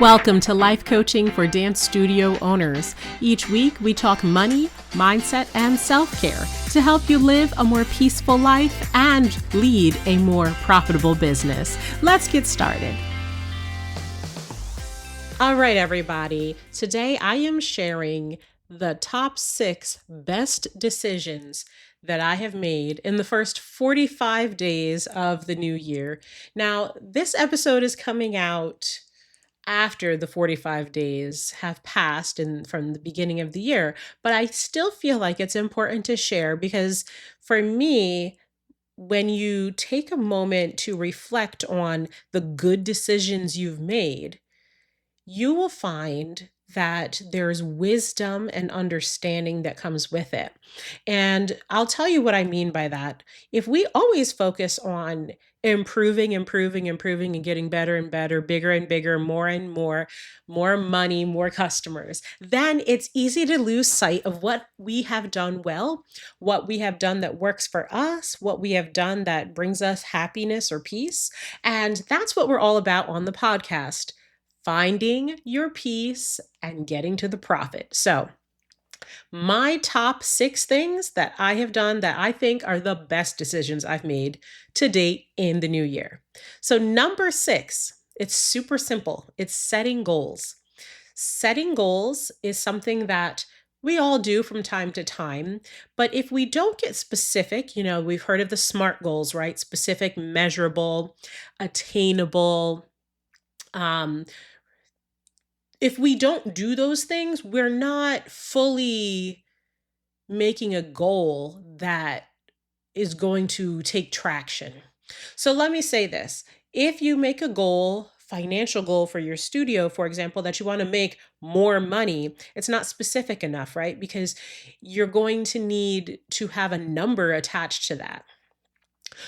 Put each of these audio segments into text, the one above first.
Welcome to Life Coaching for Dance Studio Owners. Each week, we talk money, mindset, and self-care to help you live a more peaceful life and lead a more profitable business. Let's get started. All right, everybody. Today, I am sharing the top 6 best decisions that I have made in the first 45 days of the new year. Now, this episode is coming out after the 45 days have passed and from the beginning of the year, but I still feel like it's important to share because for me, when you take a moment to reflect on the good decisions you've made, you will find that there's wisdom and understanding that comes with it. And I'll tell you what I mean by that. If we always focus on improving, and getting better and better, bigger and bigger, more and more money, more customers, then it's easy to lose sight of what we have done well, what we have done that works for us, what we have done that brings us happiness or peace. And that's what we're all about on the podcast. Finding your peace and getting to the profit. So, my top 6 things that I have done that I think are the best decisions I've made to date in the new year. So, number 6, it's super simple. It's setting goals. Setting goals is something that we all do from time to time, but if we don't get specific, we've heard of the SMART goals, right? Specific, measurable, attainable, if we don't do those things, we're not fully making a goal that is going to take traction. So let me say this. If you make a goal, financial goal for your studio, for example, that you want to make more money, it's not specific enough, right? Because you're going to need to have a number attached to that.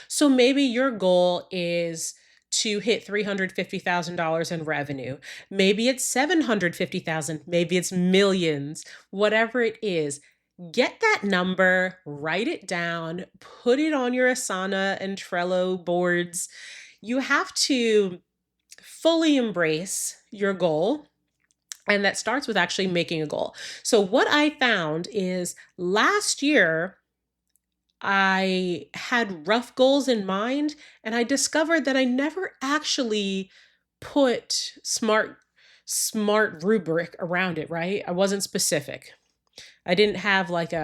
So maybe your goal is to hit $350,000 in revenue. Maybe it's $750,000, maybe it's millions, whatever it is. Get that number, write it down, put it on your Asana and Trello boards. You have to fully embrace your goal. And that starts with actually making a goal. So what I found is last year, I had rough goals in mind, and I discovered that I never actually put smart rubric around it, right? I wasn't specific. I didn't have like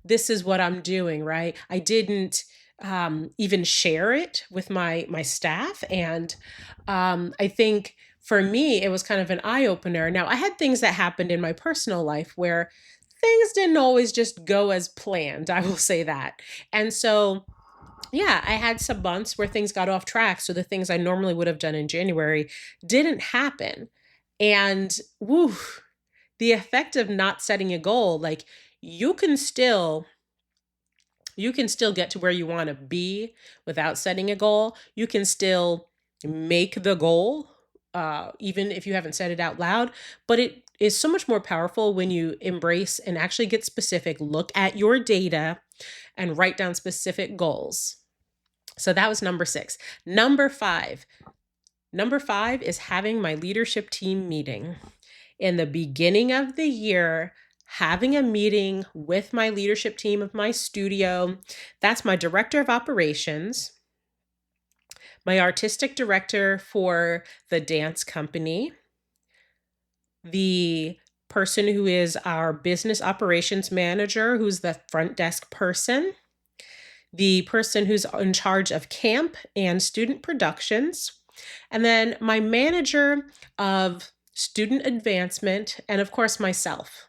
this is what I'm doing, right? I didn't even share it with my staff. And I think for me, it was kind of an eye opener. Now, I had things that happened in my personal life where things didn't always just go as planned. I will say that. And so, yeah, I had some months where things got off track. So the things I normally would have done in January didn't happen. And the effect of not setting a goal, like you can still get to where you want to be without setting a goal. You can still make the goal, even if you haven't said it out loud, but it is so much more powerful when you embrace and actually get specific, look at your data and write down specific goals. So that was number 6. Number 5 is having my leadership team meeting. In the beginning of the year, having a meeting with my leadership team of my studio. That's my director of operations, my artistic director for the dance company, the person who is our business operations manager, who's the front desk person, the person who's in charge of camp and student productions, and then my manager of student advancement, and of course, myself.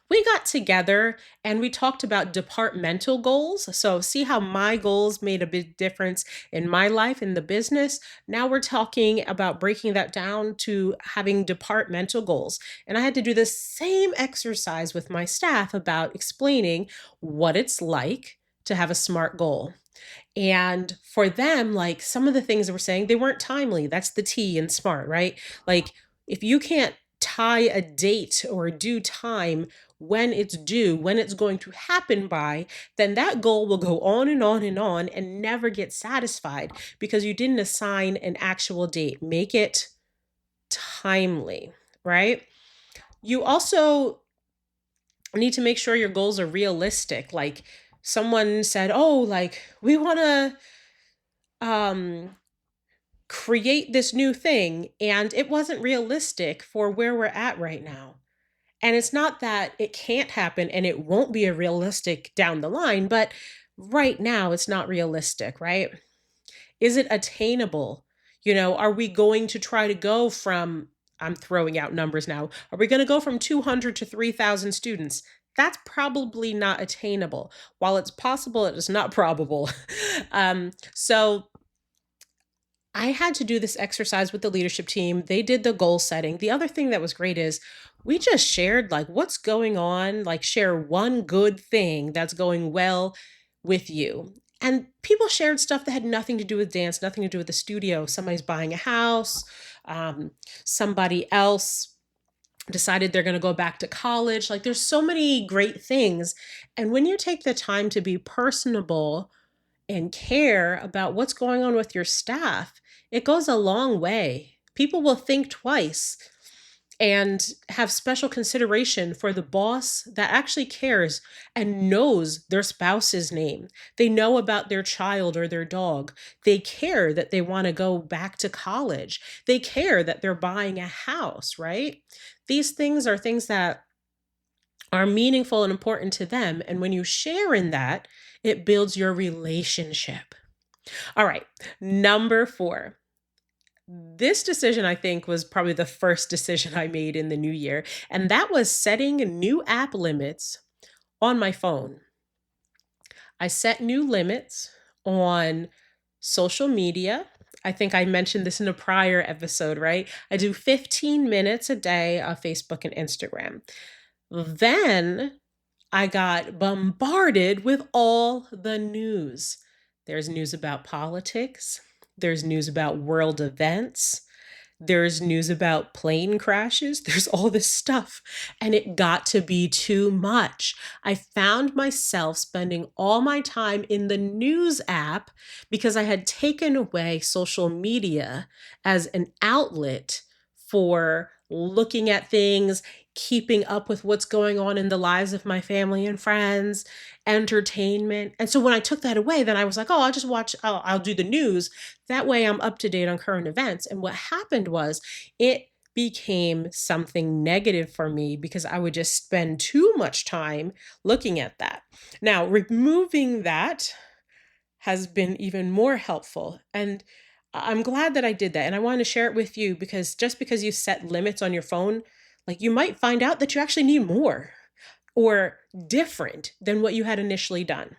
We got together and we talked about departmental goals. So see how my goals made a big difference in my life, in the business. Now we're talking about breaking that down to having departmental goals. And I had to do the same exercise with my staff about explaining what it's like to have a SMART goal. And for them, like some of the things that we're saying, they weren't timely. That's the T in SMART, right? Like if you can't tie a date or a due time when it's due, when it's going to happen by, then that goal will go on and on and on and never get satisfied because you didn't assign an actual date. Make it timely, right? You also need to make sure your goals are realistic. Like someone said, "Oh, like we want to um create this new thing," and it wasn't realistic for where we're at right now. And it's not that it can't happen and it won't be a realistic down the line, but right now it's not realistic, right? Is it attainable? Are we going to try to go from, I'm throwing out numbers now, are we going to go from 200 to 3,000 students? That's probably not attainable. While it's possible, it is not probable. So I had to do this exercise with the leadership team. They did the goal setting. The other thing that was great is we just shared like what's going on, like share one good thing that's going well with you. And people shared stuff that had nothing to do with dance, nothing to do with the studio. Somebody's buying a house. Um, Somebody else decided they're going to go back to college. Like there's so many great things. And when you take the time to be personable and care about what's going on with your staff, it goes a long way. People will think twice and have special consideration for the boss that actually cares and knows their spouse's name. They know about their child or their dog. They care that they want to go back to college. They care that they're buying a house, right? These things are things that are meaningful and important to them. And when you share in that, it builds your relationship. All right, number 4. This decision, I think, was probably the first decision I made in the new year, and that was setting new app limits on my phone. I set new limits on social media. I think I mentioned this in a prior episode, right? I do 15 minutes a day of Facebook and Instagram. Then I got bombarded with all the news. There's news about politics, there's news about world events, there's news about plane crashes, there's all this stuff. And it got to be too much. I found myself spending all my time in the news app because I had taken away social media as an outlet for looking at things, keeping up with what's going on in the lives of my family and friends, entertainment. And so when I took that away, then I was like, oh, I'll just watch, I'll do the news. That way I'm up to date on current events. And what happened was it became something negative for me because I would just spend too much time looking at that. Now, removing that has been even more helpful. And I'm glad that I did that. And I want to share it with you because just because you set limits on your phone, like you might find out that you actually need more or different than what you had initially done.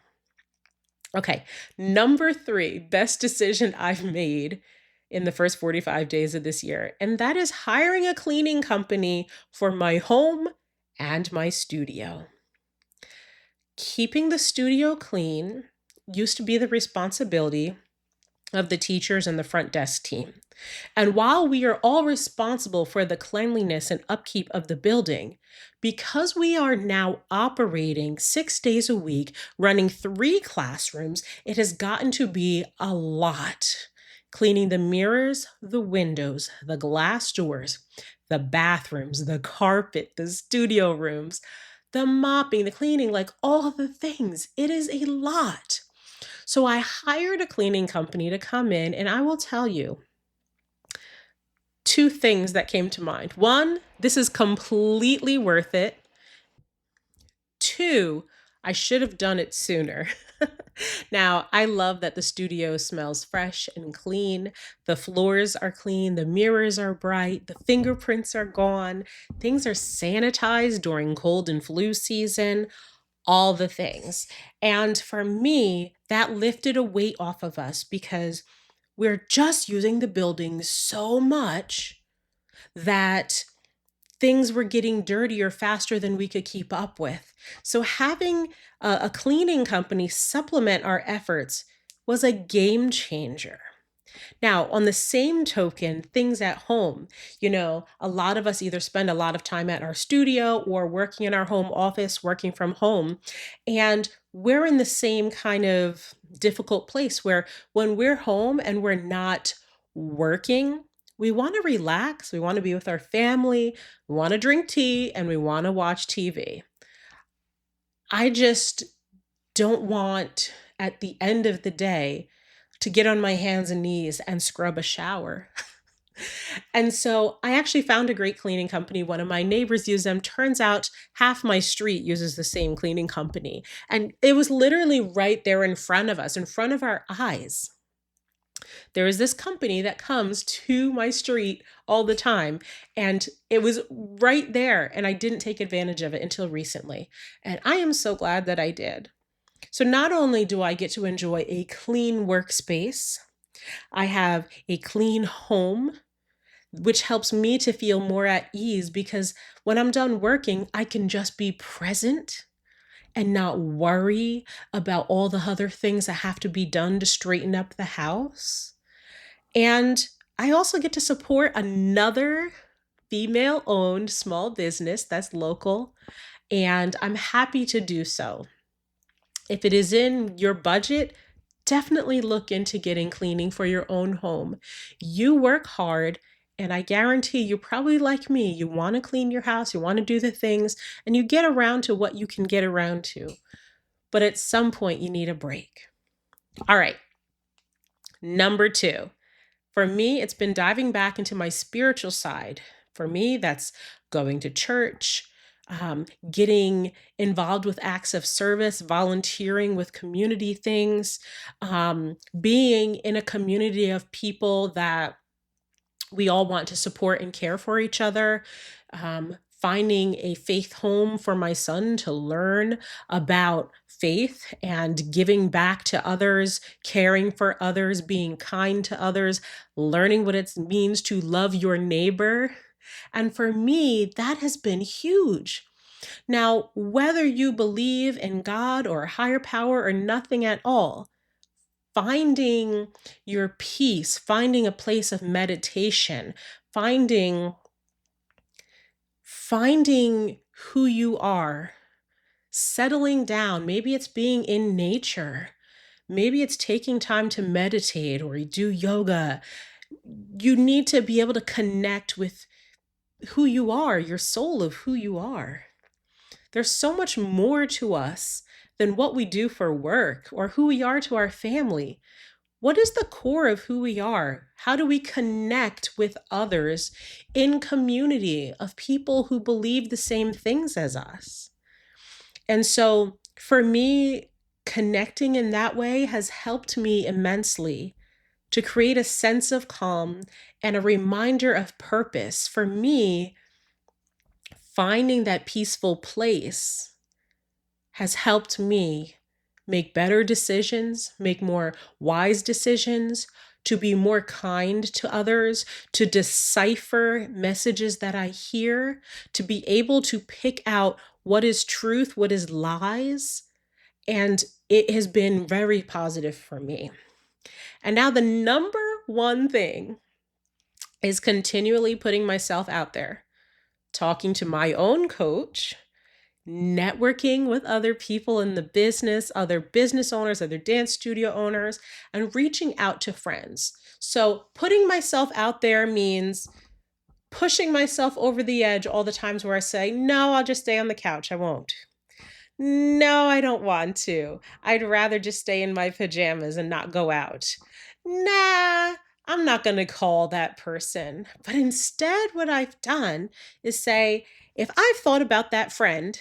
Okay, number 3, best decision I've made in the first 45 days of this year, and that is hiring a cleaning company for my home and my studio. Keeping the studio clean used to be the responsibility of the teachers and the front desk team. And while we are all responsible for the cleanliness and upkeep of the building, because we are now operating 6 days a week, running 3 classrooms, it has gotten to be a lot. Cleaning the mirrors, the windows, the glass doors, the bathrooms, the carpet, the studio rooms, the mopping, the cleaning, like all the things. It is a lot. So I hired a cleaning company to come in, and I will tell you 2 things that came to mind. 1, this is completely worth it. 2, I should have done it sooner. Now, I love that the studio smells fresh and clean. The floors are clean, the mirrors are bright, the fingerprints are gone, things are sanitized during cold and flu season, all the things. And for me, that lifted a weight off of us because we're just using the building so much that things were getting dirtier faster than we could keep up with. So having a cleaning company supplement our efforts was a game changer. Now, on the same token, things at home, a lot of us either spend a lot of time at our studio or working in our home office, working from home. And we're in the same kind of difficult place where when we're home and we're not working, We want to relax, we want to be with our family, we want to drink tea, and we want to watch TV. I just don't want at the end of the day to get on my hands and knees and scrub a shower. And so I actually found a great cleaning company. One of my neighbors used them. Turns out half my street uses the same cleaning company. And it was literally right there in front of us, in front of our eyes. There is this company that comes to my street all the time, and it was right there, and I didn't take advantage of it until recently. And I am so glad that I did. So not only do I get to enjoy a clean workspace, I have a clean home, which helps me to feel more at ease because when I'm done working, I can just be present and not worry about all the other things that have to be done to straighten up the house. And I also get to support another female owned small business that's local, and I'm happy to do so. If it is in your budget, definitely look into getting cleaning for your own home. You work hard, and I guarantee you probably like me, you want to clean your house, you want to do the things, and you get around to what you can get around to. But at some point, you need a break. All right, number 2. For me, it's been diving back into my spiritual side. For me, that's going to church, getting involved with acts of service, volunteering with community things, being in a community of people that we all want to support and care for each other. Finding a faith home for my son to learn about faith and giving back to others, caring for others, being kind to others, learning what it means to love your neighbor. And for me, that has been huge. Now, whether you believe in God or a higher power or nothing at all, finding your peace, finding a place of meditation, finding who you are, settling down. Maybe it's being in nature. Maybe it's taking time to meditate or do yoga. You need to be able to connect with who you are, your soul of who you are. There's so much more to us than what we do for work or who we are to our family. What is the core of who we are? How do we connect with others in community of people who believe the same things as us? And so for me, connecting in that way has helped me immensely to create a sense of calm and a reminder of purpose. For me, finding that peaceful place has helped me make better decisions, make more wise decisions, to be more kind to others, to decipher messages that I hear, to be able to pick out what is truth, what is lies. And it has been very positive for me. And now the number one thing is continually putting myself out there, talking to my own coach, networking with other people in the business, other business owners, other dance studio owners, and reaching out to friends. So putting myself out there means pushing myself over the edge all the times where I say, no, I'll just stay on the couch. I won't. No, I don't want to. I'd rather just stay in my pajamas and not go out. Nah, I'm not going to call that person. But instead, what I've done is say, if I've thought about that friend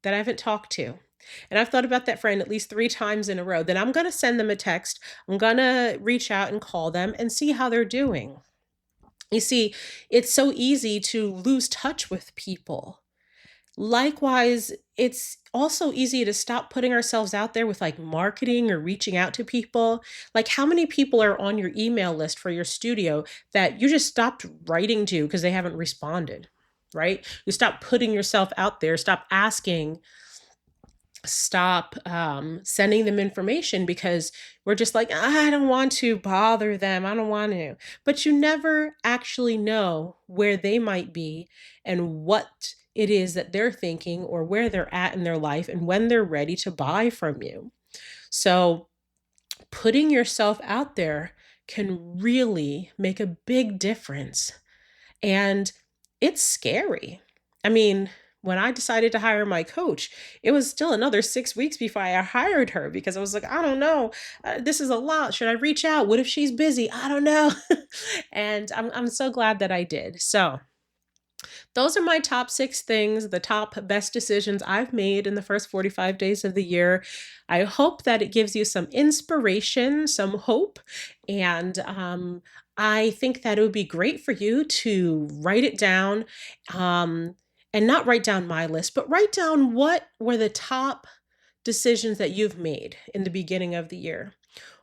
that I haven't talked to, and I've thought about that friend at least 3 times in a row, then I'm going to send them a text. I'm going to reach out and call them and see how they're doing. You see, it's so easy to lose touch with people. Likewise, it's also easy to stop putting ourselves out there with like marketing or reaching out to people. Like, how many people are on your email list for your studio that you just stopped writing to because they haven't responded, right? You stop putting yourself out there, stop asking, stop sending them information because we're just like, I don't want to bother them. I don't want to. But you never actually know where they might be and what it is that they're thinking or where they're at in their life and when they're ready to buy from you. So putting yourself out there can really make a big difference. And it's scary. I mean, when I decided to hire my coach, it was still another 6 weeks before I hired her because I was like, I don't know, this is a lot. Should I reach out? What if she's busy? I don't know. And I'm so glad that I did. So, those are my top 6 things, the top best decisions I've made in the first 45 days of the year. I hope that it gives you some inspiration, some hope, and I think that it would be great for you to write it down, um, and not write down my list, but write down what were the top decisions that you've made in the beginning of the year.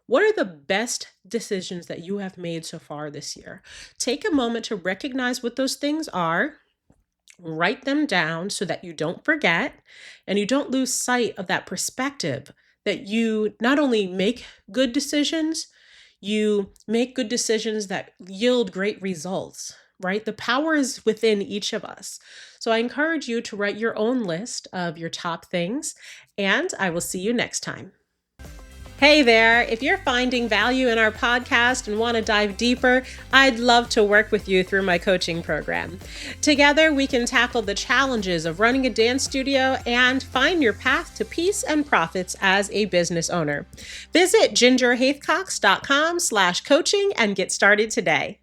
What are the best decisions that you have made so far this year? Take a moment to recognize what those things are. Write them down so that you don't forget and you don't lose sight of that perspective that you not only make good decisions, you make good decisions that yield great results, right? The power is within each of us. So I encourage you to write your own list of your top things, and I will see you next time. Hey there, if you're finding value in our podcast and want to dive deeper, I'd love to work with you through my coaching program. Together, we can tackle the challenges of running a dance studio and find your path to peace and profits as a business owner. Visit gingerhaithcox.com/coaching and get started today.